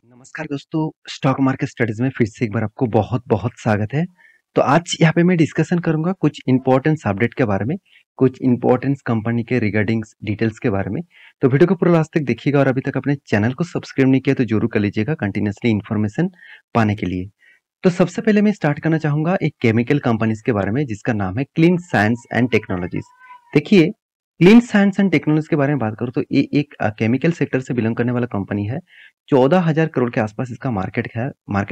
नमस्कार दोस्तों, stock market studies में फिर से एक बार आपको बहुत-बहुत स्वागत है। तो आज यहाँ पे मैं डिस्कशन करूँगा कुछ इम्पोर्टेंस अपडेट के बारे में, कुछ इम्पोर्टेंस कंपनी के रिगार्डिंग्स डिटेल्स के बारे में। तो वीडियो को पूरा लास्ट तक देखिएगा और अभी तक अपने चैनल को सब्सक्राइब नहीं किया तो जरूर कर लीजिएगा कंटिन्यूअसली इन्फॉर्मेशन पाने के लिए। तो सबसे पहले मैं स्टार्ट करना चाहूँगा एक केमिकल कंपनीज के बारे में जिसका नाम है क्लीन साइंस एंड टेक्नोलॉजीज। देखिए, क्लीन साइंस एंड टेक्नोलॉजी के बारे में बात करूँ तो ये एक केमिकल सेक्टर से बिलोंग करने वाला कंपनी है। 14,000 करोड़ के आसपास इसका मार्केट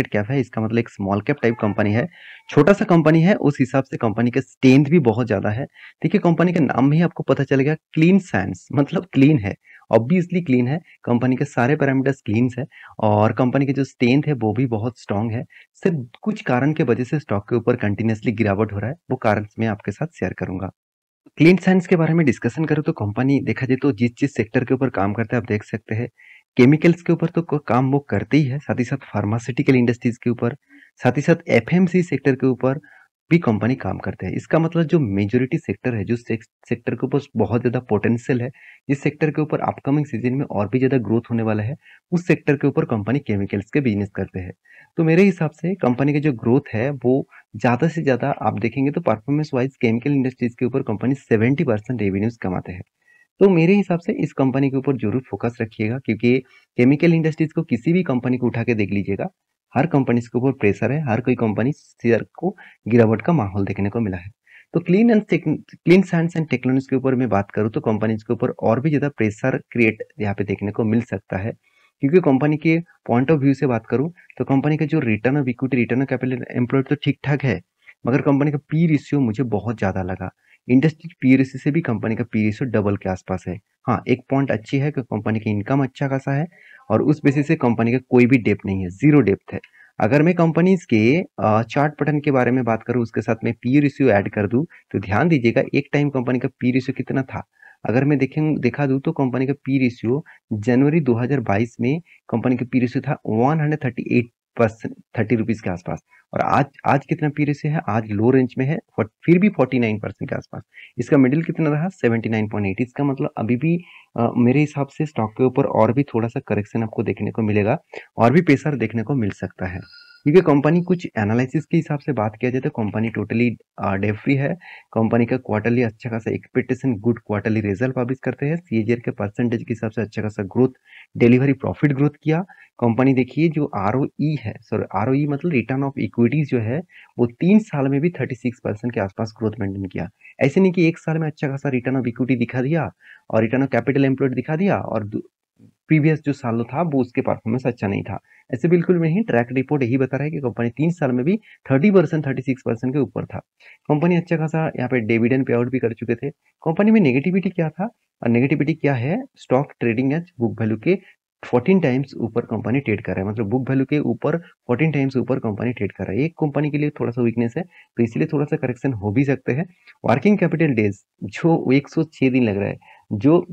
कैप है। इसका मतलब एक स्मॉल कैप टाइप कंपनी है, छोटा सा कंपनी है। उस हिसाब से कंपनी का स्ट्रेंथ भी बहुत ज्यादा है। देखिए, कंपनी के नाम में ही आपको पता चलेगा क्लीन साइंस मतलब क्लीन है, ऑब्वियसली क्लीन है। कंपनी के सारे पैरामीटर्स क्लीन है और कंपनी की जो स्ट्रेंथ है वो भी बहुत स्ट्रांग है। सिर्फ कुछ कारण के वजह से स्टॉक के ऊपर कंटिन्यूअसली गिरावट हो रहा है, वो कारण मैं आपके साथ शेयर करूंगा। क्लीन साइंस के बारे में डिस्कशन करें तो कंपनी देखा जाए तो जिस सेक्टर के ऊपर काम करता है आप देख सकते हैं, केमिकल्स के ऊपर तो काम वो करते ही है, साथ ही साथ फार्मास्यूटिकल इंडस्ट्रीज के ऊपर, साथ ही साथ एफएमसी सेक्टर के ऊपर भी कंपनी काम करते हैं। इसका मतलब जो मेजोरिटी सेक्टर है, जो सेक्टर के ऊपर बहुत ज्यादा पोटेंशियल है, जिस सेक्टर के ऊपर अपकमिंग सीजन में और भी ज्यादा ग्रोथ होने वाला है, उस सेक्टर के ऊपर कंपनी केमिकल्स के बिजनेस करते हैं। तो मेरे हिसाब से कंपनी की जो ग्रोथ है वो ज्यादा से ज्यादा आप देखेंगे तो परफॉर्मेंस वाइज केमिकल इंडस्ट्रीज के ऊपर कंपनी 70% रेवेन्यूज कमाते हैं। तो मेरे हिसाब से इस कंपनी के ऊपर जरूर फोकस रखिएगा, क्योंकि केमिकल इंडस्ट्रीज को किसी भी कंपनी को उठा के देख लीजिएगा, हर कंपनी के ऊपर प्रेशर है, हर कोई कंपनी शेयर को गिरावट का माहौल देखने को मिला है। तो क्लीन साइंस एंड टेक्नोलॉजी के ऊपर मैं बात करूँ तो कंपनी के ऊपर और भी ज्यादा प्रेशर क्रिएट यहाँ पे देखने को मिल सकता है, क्योंकि कंपनी के पॉइंट ऑफ व्यू से बात करूँ तो कंपनी का जो return of equity, return of capital employed तो ठीक ठाक है, मगर कंपनी का पी रेशियो मुझे बहुत ज्यादा लगा। इंडस्ट्री पी रेशियो से भी कंपनी का पी रेशियो डबल के आसपास है। हाँ, एक पॉइंट अच्छी है कि कंपनी की इनकम अच्छा खासा है और उस बेसिस से कंपनी का कोई भी डेप्थ नहीं है, जीरो डेप्थ है। अगर मैं कंपनीज के चार्ट पैटर्न के बारे में बात करूँ, उसके साथ में पी रेशियो ऐड कर दूं, तो ध्यान दीजिएगा एक टाइम कंपनी का पी रेशियो कितना था। अगर मैं दिखा दूं तो कंपनी का पी रेशियो जनवरी 2022 में कंपनी का पी रेशियो था 138%, 30 रुपीज के आसपास। और आज आज कितना पी रेशियो है, आज लो रेंज में है, फिर भी 49% के आसपास। इसका मिडिल कितना रहा, 79.8। इसका मतलब अभी भी मेरे हिसाब से स्टॉक के ऊपर और भी थोड़ा सा करेक्शन आपको देखने को मिलेगा, और भी प्रेशर देखने को मिल सकता है। क्योंकि कंपनी कुछ एनालिसिस के हिसाब से बात किया जाए तो कंपनी टोटली डेट फ्री है। कंपनी का क्वार्टरली अच्छा खासा expectation good quarterly result publish करते हैं, सीएजीआर के परसेंटेज के हिसाब से अच्छा खासा ग्रोथ, डिलीवरी प्रॉफिट ग्रोथ किया। कंपनी देखिए जो आरओई है, सॉरी आरओई मतलब रिटर्न ऑफ इक्विटीज जो है, वो 3 साल में भी 36% के आसपास ग्रोथ मेंटेन किया। ऐसे नहीं कि एक साल में अच्छा खासा रिटर्न ऑफ इक्विटी दिखा दिया और रिटर्न ऑफ कैपिटल एम्प्लॉयड दिखा दिया और प्रीवियस जो साल था वो उसके परफॉर्मेंस अच्छा नहीं था। ऐसे बिल्कुल भी नहीं, ट्रैक रिपोर्ट यही बता रहा है कि कंपनी 3 साल में भी 30%, 36% के ऊपर था। कंपनी अच्छा खासा यहाँ पे डिविडेंड पे आउट भी कर चुके थे। कंपनी में नेगेटिविटी क्या था, और नेगेटिविटी क्या है, stock trading as book value के 14 टाइम्स ऊपर कंपनी ट्रेड कर रहा है, मतलब बुक वैल्यू के ऊपर 14 टाइम्स ऊपर कंपनी ट्रेड कर रहा है। एक कंपनी के लिए थोड़ा सा वीकनेस है, तो इसलिए थोड़ा सा करेक्शन हो भी सकते हैं। वर्किंग कैपिटल डेज जो 106 दिन लग रहा है, जो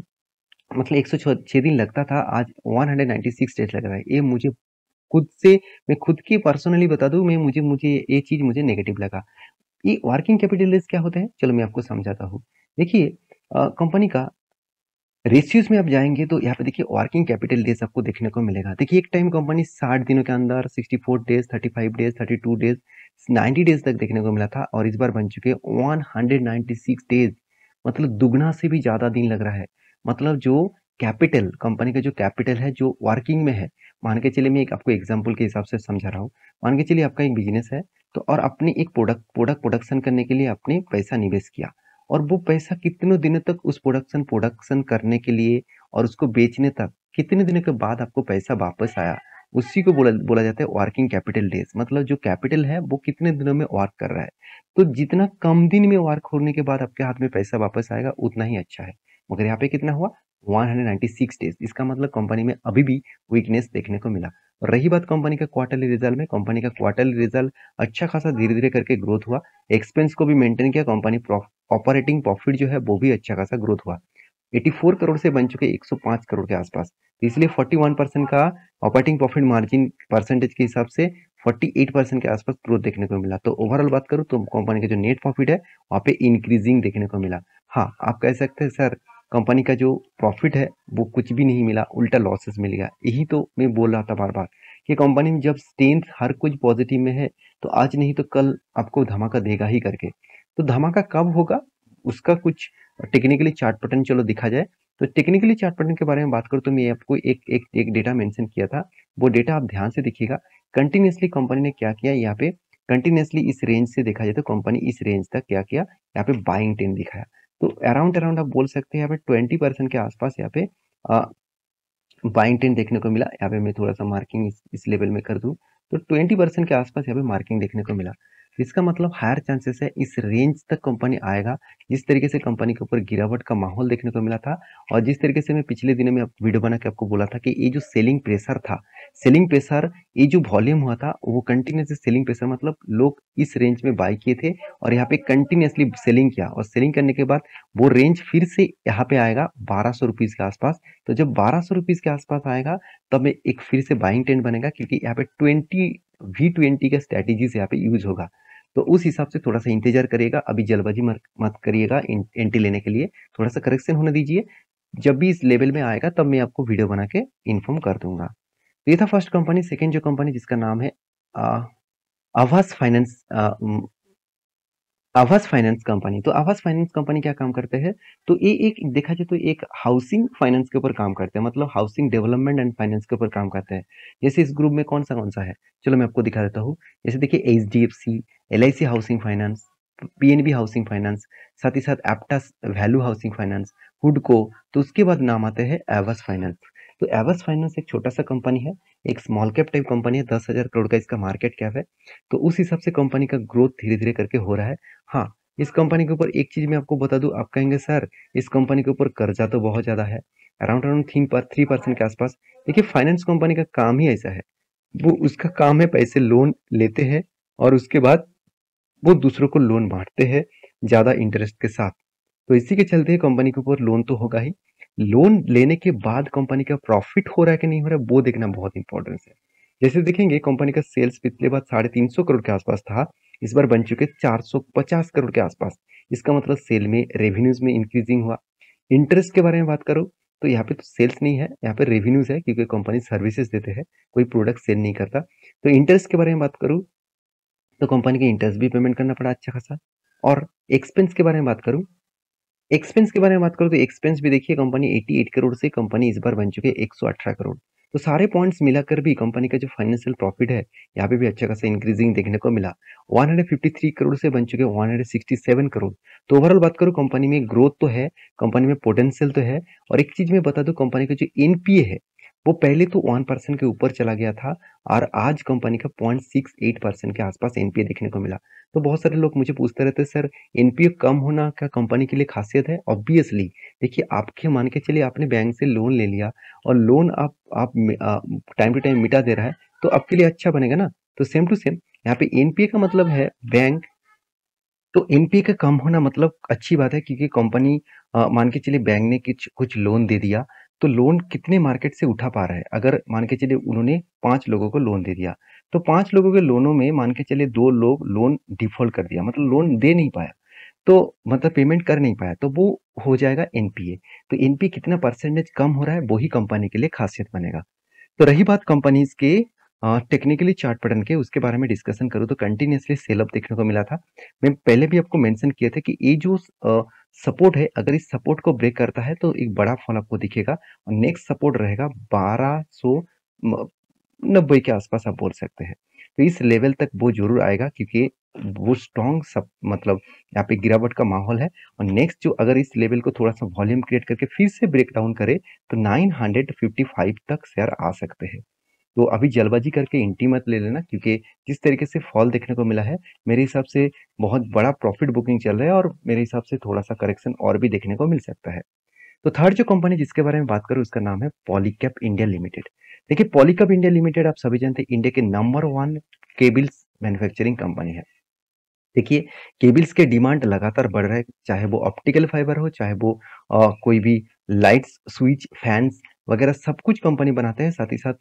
मतलब 106 दिन लगता था, आज 196 डेज लग रहा है। ये मुझे खुद से, मैं खुद की पर्सनली बता दूं, मैं मुझे मुझे ये चीज मुझे नेगेटिव लगा। ये वर्किंग कैपिटल डेज क्या होते हैं, चलो मैं आपको समझाता हूँ। देखिए, कंपनी का रेशियोज में आप जाएंगे तो यहाँ पे देखिए वर्किंग कैपिटल डेज आपको देखने को मिलेगा। देखिए एक टाइम कंपनी 60 दिनों के अंदर 64 डेज, 35 डेज, 32 डेज, 90 डेज तक देखने को मिला था, और इस बार बन चुके 196 डेज, मतलब दुगना से भी ज्यादा दिन लग रहा है। मतलब जो कैपिटल, कंपनी का जो कैपिटल है जो वर्किंग में है, मान के चलिए मैं एक आपको एग्जाम्पल के हिसाब से समझा रहा हूँ। मान के चलिए आपका एक बिजनेस है, तो और अपने एक प्रोडक्शन करने के लिए आपने पैसा निवेश किया, और वो पैसा कितने दिनों तक उस प्रोडक्शन करने के लिए और उसको बेचने तक, कितने दिनों के बाद आपको पैसा वापस आया, उसी को बोला बोला जाता है वर्किंग कैपिटल डेज। मतलब जो कैपिटल है वो कितने दिनों में वर्क कर रहा है। तो जितना कम दिन में वर्क होने के बाद आपके हाथ में पैसा वापस आएगा उतना ही अच्छा है। मगर यहाँ पे कितना हुआ, 196 डेज। इसका मतलब कंपनी में अभी भी वीकनेस देखने को मिला। और रही बात कंपनी का क्वार्टरली रिजल्ट में, कंपनी का क्वार्टरली रिजल्ट अच्छा खासा धीरे धीरे करके ग्रोथ हुआ, एक्सपेंस को भी मेंटेन किया। कंपनी ऑपरेटिंग प्रॉफिट जो है वो भी अच्छा खासा ग्रोथ हुआ, 84 करोड़ से बन चुके 105 करोड़ के आसपास। तो इसलिए 41% का ऑपरेटिंग प्रॉफिट मार्जिन परसेंटेज के हिसाब से 48% के आसपास ग्रोथ देखने को मिला। तो ओवरऑल बात करूं तो कंपनी का जो नेट प्रॉफिट है वहां पे इंक्रीजिंग देखने को मिला। हाँ, आप कह सकते हैं सर कंपनी का जो प्रॉफिट है वो कुछ भी नहीं मिला, उल्टा लॉसेस मिल गया। यही तो मैं बोल रहा था बार बार कि कंपनी में जब स्ट्रेंथ हर कुछ पॉजिटिव में है, तो आज नहीं तो कल आपको धमाका देगा ही करके। तो धमाका कब होगा, उसका कुछ टेक्निकली चार्ट पैटर्न चलो दिखा जाए। तो टेक्निकली चार्ट पैटर्न के बारे में बात करूँ तो मैं आपको एक डेटा मेंशन किया था, वो डेटा आप ध्यान से देखिएगा। कंटिन्यूअसली कंपनी ने क्या किया यहाँ पे, कंटिन्यूअसली इस रेंज से देखा जाए तो कंपनी इस रेंज तक क्या किया, यहाँ पे बाइंग ट्रेंड दिखाया। तो अराउंड अराउंड आप बोल सकते हैं यहाँ पे 20% के आसपास यहाँ पे बाइंग ट्रेंड देखने को मिला। यहाँ पे मैं थोड़ा सा मार्किंग इस लेवल में कर दूं तो 20% के आसपास यहाँ पे मार्किंग देखने को मिला। इसका मतलब हायर चांसेस है इस रेंज तक कंपनी आएगा। जिस तरीके से कंपनी के ऊपर गिरावट का माहौल देखने को मिला था, और जिस तरीके से मैं पिछले दिनों में वीडियो बना के आपको बोला था कि ये जो सेलिंग प्रेशर था, सेलिंग प्रेशर, ये जो वॉल्यूम हुआ था वो कंटिन्यूसली सेलिंग प्रेशर, मतलब लोग इस रेंज में बाय किए थे और यहाँ पे कंटिन्यूसली सेलिंग किया, और सेलिंग करने के बाद वो रेंज फिर से यहाँ पे आएगा 1200 रुपीज के आसपास। तो जब 1200 रुपीज के आसपास आएगा तब एक फिर से बाइंग ट्रेंड बनेगा, क्योंकि यहाँ पे 20 का स्ट्रेटेजीज यहाँ पे यूज होगा। तो उस हिसाब से थोड़ा सा इंतजार करिएगा, अभी जल्दबाजी मत करिएगा एंट्री लेने के लिए, थोड़ा सा करेक्शन होने दीजिए। जब भी इस लेवल में आएगा तब मैं आपको वीडियो बना के इन्फॉर्म कर दूंगा। तो ये था फर्स्ट कंपनी। सेकेंड जो कंपनी जिसका नाम है आवास फाइनेंस, आवास फाइनेंस कंपनी। तो आवास फाइनेंस कंपनी क्या काम करते हैं, तो ये एक देखा जाए तो एक हाउसिंग फाइनेंस के ऊपर काम करते हैं, मतलब हाउसिंग डेवलपमेंट एंड फाइनेंस के ऊपर काम करते हैं। जैसे इस ग्रुप में कौन सा है, चलो मैं आपको दिखा देता हूँ। जैसे देखिए HDFC, LIC housing finance, PNB housing finance, साथ ही साथ एप्टास वैल्यू हाउसिंग फाइनेंस, हुडको। तो उसके बाद नाम आते हैं एवस फाइनेंस। तो एवस फाइनेंस एक छोटा सा कंपनी है, एक स्मॉल कैप टाइप कंपनी है, 10,000 करोड़ का इसका मार्केट कैप है। तो उस हिसाब से कंपनी का ग्रोथ धीरे धीरे करके हो रहा है। हाँ, इस कंपनी के ऊपर एक चीज मैं आपको बता दूं, आप कहेंगे सर इस कंपनी के ऊपर कर्जा तो बहुत ज्यादा है, अराउंड अराउंड 3% के आसपास। देखिए फाइनेंस कंपनी का काम ही ऐसा है, वो उसका काम है पैसे लोन लेते हैं और उसके बाद वो दूसरों को लोन बांटते हैं ज्यादा इंटरेस्ट के साथ। तो इसी के चलते कंपनी के ऊपर लोन तो होगा ही, लोन लेने के बाद कंपनी का प्रॉफिट हो रहा है कि नहीं हो रहा है वो देखना बहुत इंपॉर्टेंट है। जैसे देखेंगे कंपनी का सेल्स पिछले बार 350 करोड़ के आसपास था, इस बार बन चुके 450 करोड़ के आसपास। इसका मतलब सेल में, रेवेन्यूज में इंक्रीजिंग हुआ। इंटरेस्ट के बारे में बात करो तो यहाँ पे तो सेल्स नहीं है, यहाँ पे रेवेन्यूज है, क्योंकि कंपनी सर्विसेज देते हैं, कोई प्रोडक्ट सेल नहीं करता। तो इंटरेस्ट के बारे में बात करूँ तो कंपनी के इंटरेस्ट भी पेमेंट करना पड़ा अच्छा खासा। और एक्सपेंस के बारे में बात करूँ, एक्सपेंस के बारे में बात करूँ तो एक्सपेंस भी देखिए कंपनी 88 करोड़ से कंपनी इस बार बन चुकी है 118 करोड़। तो सारे पॉइंट्स मिलाकर भी कंपनी का जो फाइनेंशियल प्रॉफिट है यहाँ पे भी अच्छा खासा इंक्रीजिंग देखने को मिला, 153 करोड़ से बन चुके 167 करोड़। तो ओवरऑल बात करूँ कंपनी में ग्रोथ तो है, कंपनी में पोटेंशियल तो है। और एक चीज मैं बता दूं, कंपनी का जो एनपीए है वो पहले तो 1% के ऊपर चला गया था और आज कंपनी का 0.68% के आसपास एनपीए देखने को मिला। तो बहुत सारे लोग मुझे पूछते रहते हैं सर एनपीए कम होना क्या कंपनी के लिए खासियत है? ऑब्वियसली देखिए, आपके मान के चलिए आपने बैंक से लोन ले लिया और लोन आप टाइम टू टाइम मिटा दे रहा है, तो आपके लिए अच्छा बनेगा ना। तो सेम टू सेम यहाँ पे एनपीए का मतलब है बैंक। तो एनपीए का कम होना मतलब अच्छी बात है, क्योंकि कंपनी मान के चलिए बैंक ने कुछ कुछ लोन दे दिया, तो लोन कितने मार्केट से उठा पा रहा है। अगर मान के चलिए उन्होंने 5 लोगों को लोन दे दिया, तो 5 लोगों के लोनों में मान के चलिए 2 लोग लोन डिफॉल्ट कर दिया, मतलब लोन दे नहीं पाया, तो मतलब पेमेंट कर नहीं पाया, तो वो हो जाएगा एनपीए। तो एनपीए कितना परसेंटेज कम हो रहा है वही कंपनी के लिए खासियत बनेगा। तो रही बात कंपनीज के टेक्निकली चार्ट पैटर्न के, उसके बारे में डिस्कशन करूँ तो कंटिन्यूसली सेल अप देखने को मिला था। मैं पहले भी आपको मेंशन किया था कि ये जो सपोर्ट है, अगर इस सपोर्ट को ब्रेक करता है तो एक बड़ा फॉल आपको दिखेगा, और नेक्स्ट सपोर्ट रहेगा 1290 के आसपास आप बोल सकते हैं। तो इस लेवल तक वो जरूर आएगा, क्योंकि वो स्ट्रॉन्ग सब मतलब यहाँ पे गिरावट का माहौल है। और नेक्स्ट जो अगर इस लेवल को थोड़ा सा वॉल्यूम क्रिएट करके फिर से ब्रेक डाउन करे तो 955 तक शेयर आ सकते हैं। तो अभी जल्दबाजी करके एंट्री मत ले लेना, क्योंकि जिस तरीके से फॉल देखने को मिला है मेरे हिसाब से बहुत बड़ा प्रॉफिट बुकिंग चल रहा है, और मेरे हिसाब से थोड़ा सा करेक्शन और भी देखने को मिल सकता है। तो थर्ड जो कंपनी जिसके बारे में बात करूं उसका नाम है पॉलीकैब इंडिया लिमिटेड। देखिए पॉलीकैब इंडिया लिमिटेड आप सभी जानते हैं इंडिया के नंबर 1 केबल्स मैन्युफैक्चरिंग कंपनी है। देखिए केबल्स के डिमांड लगातार बढ़ रहा है, चाहे वो ऑप्टिकल फाइबर हो, चाहे वो कोई भी लाइट्स, स्विच, फैंस वगैरह सब कुछ कंपनी बनाते हैं। साथ ही साथ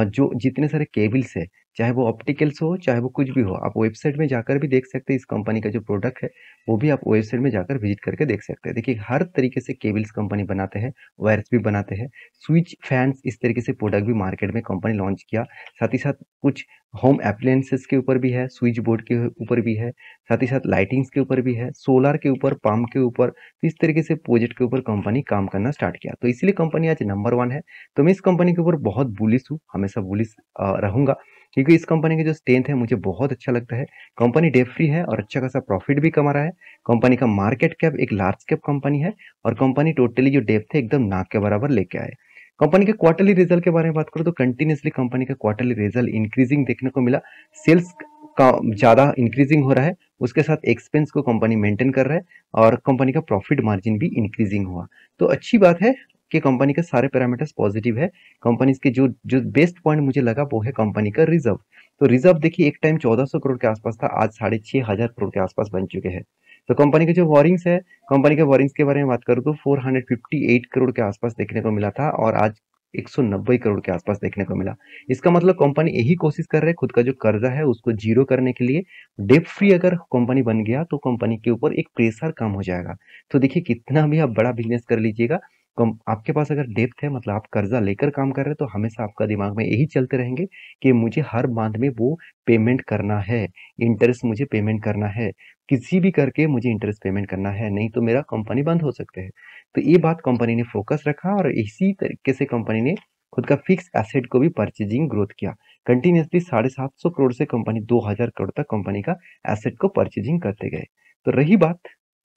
जो जितने सारे केबल्स है, चाहे वो ऑप्टिकल्स हो, चाहे वो कुछ भी हो, आप वेबसाइट में जाकर भी देख सकते हैं। इस कंपनी का जो प्रोडक्ट है, वो भी आप वेबसाइट में जाकर विजिट करके देख सकते हैं। देखिए, हर तरीके से केबल्स कंपनी बनाते हैं, वायर्स भी बनाते हैं, स्विच, फैन्स, इस तरीके से प्रोडक्ट भी मार्केट में कंपनी लॉन्च किया। साथ ही साथ कुछ होम एप्लायंसेस के ऊपर भी है, स्विच बोर्ड के ऊपर भी है, साथ ही साथ लाइटिंग्स के ऊपर भी है, सोलर के ऊपर, पंप के ऊपर। तो इस तरीके से प्रोजेक्ट के ऊपर कंपनी काम करना स्टार्ट किया, तो इसलिए कंपनी आज नंबर 1 है। तो मैं इस कंपनी के ऊपर बहुत बुलिश हूँ, हमेशा बुलिश रहूंगा, क्योंकि इस कंपनी की जो स्ट्रेंथ है मुझे बहुत अच्छा लगता है। कंपनी डेट फ्री है और अच्छा खासा प्रॉफिट भी कमा रहा है। कंपनी का मार्केट कैप एक लार्ज कैप कंपनी है और कंपनी टोटली जो डेप्थ है एकदम नाक के बराबर लेके आए। कंपनी के क्वार्टरली रिजल्ट के बारे में बात करूं तो कंटिन्यूसली कंपनी का क्वार्टरली रिजल्ट इंक्रीजिंग देखने को मिला। सेल्स का ज्यादा इंक्रीजिंग हो रहा है, उसके साथ एक्सपेंस को कंपनी मेंटेन कर रहा है और कंपनी का प्रॉफिट मार्जिन भी इंक्रीजिंग हुआ। तो अच्छी बात है कि कंपनी के सारे पैरामीटर्स पॉजिटिव है। कंपनी के जो जो बेस्ट पॉइंट मुझे लगा वो है कंपनी का रिजर्व। तो रिजर्व देखिए, एक टाइम 1400 करोड़ के आसपास था, आज 6500 करोड़ के आसपास बन चुके हैं। तो कंपनी के जो वॉरिंग्स है, कंपनी के वॉरिंग्स के बारे में बात करूँ तो 458 करोड़ के आसपास देखने को मिला था और आज 190 करोड़ के आसपास देखने को मिला। इसका मतलब कंपनी यही कोशिश कर रहा है खुद का जो कर्जा है उसको जीरो करने के लिए। डेट फ्री अगर कंपनी बन गया तो कंपनी के ऊपर एक प्रेशर कम हो जाएगा। तो देखिए, कितना भी आप बड़ा बिजनेस कर लीजिएगा, आपके पास अगर डेप्थ है, मतलब आप कर्जा लेकर काम कर रहे हैं, तो हमेशा आपका दिमाग में यही चलते रहेंगे कि मुझे हर मंथ में वो पेमेंट करना है, इंटरेस्ट मुझे पेमेंट करना है, किसी भी करके मुझे इंटरेस्ट पेमेंट करना है, नहीं तो मेरा कंपनी बंद हो सकते हैं। तो ये बात कंपनी ने फोकस रखा और इसी तरीके से कंपनी ने खुद का फिक्स एसेट को भी परचेजिंग ग्रोथ किया। कंटिन्यूसली 750 करोड़ से कंपनी 2000 करोड़ तक कंपनी का एसेट को परचेजिंग करते गए। तो रही बात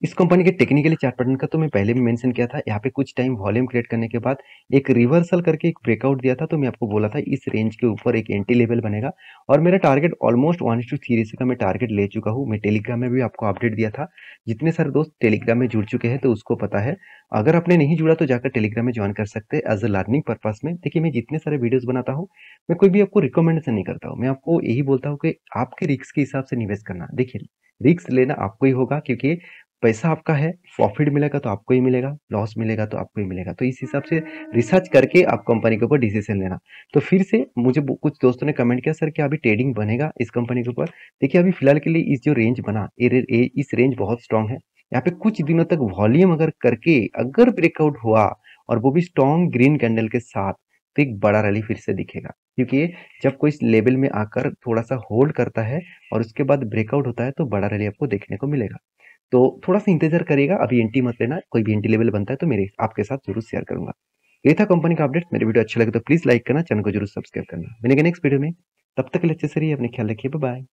इस कंपनी के टेक्निकली चार्ट पैटर्न का, तो मैं पहले भी मेंशन किया था। यहाँ पे कुछ टाइम वॉल्यूम क्रिएट करने के बाद एक रिवर्सल करके एक ब्रेकआउट दिया था, तो मैं आपको बोला था इस रेंज के ऊपर एक एंटी लेवल बनेगा और मेरा टारगेट ऑलमोस्ट 1:3 रेशियो का मैं टारगेट ले चुका हूँ। मैं टेलीग्राम में भी आपको अपडेट दिया था। जितने सारे दोस्त टेलीग्राम में जुड़ चुके हैं तो उसको पता है। अगर आपने नहीं जुड़ा तो जाकर टेलीग्राम में ज्वाइन कर सकते हैं एज अ लर्निंग पर्पज में। देखिए, मैं जितने सारे वीडियोस बनाता हूँ, मैं कोई भी आपको रिकमेंडेशन नहीं करता हूँ, मैं आपको यही बोलता हूँ कि आपके रिस्क के हिसाब से निवेश करना। देखिए, रिस्क लेना आपको ही होगा, क्योंकि पैसा आपका है, प्रॉफिट मिलेगा तो आपको ही मिलेगा, लॉस मिलेगा तो आपको ही मिलेगा। तो इस हिसाब से रिसर्च करके आप कंपनी के ऊपर डिसीजन लेना। तो फिर से मुझे कुछ दोस्तों ने कमेंट किया, सर क्या अभी ट्रेडिंग बनेगा इस कंपनी के ऊपर? देखिए, अभी फिलहाल के लिए इस जो रेंज बना, इस रेंज बहुत स्ट्रांग है। यहाँ पे कुछ दिनों तक वॉल्यूम अगर करके अगर ब्रेकआउट हुआ और वो भी स्ट्रॉन्ग ग्रीन कैंडल के साथ, तो एक बड़ा रैली फिर से दिखेगा। क्योंकि जब कोई इस लेवल में आकर थोड़ा सा होल्ड करता है और उसके बाद ब्रेकआउट होता है, तो बड़ा रैली आपको देखने को मिलेगा। तो थोड़ा-सा इंतज़ार करिएगा, अभी एंट्री मत लेना, कोई भी एंट्री लेवल बनता है तो मेरे आपके साथ ज़रूर शेयर करूँगा। ये था कंपनी का अपडेट। मेरे वीडियो अच्छे लगे तो प्लीज़ लाइक करना, चैनल को ज़रूर सब्सक्राइब करना। मिलेंगे नेक्स्ट वीडियो में, तब तक के लिए अच्छे से रहिए, अपना ख्याल रखिए, बाय बाय।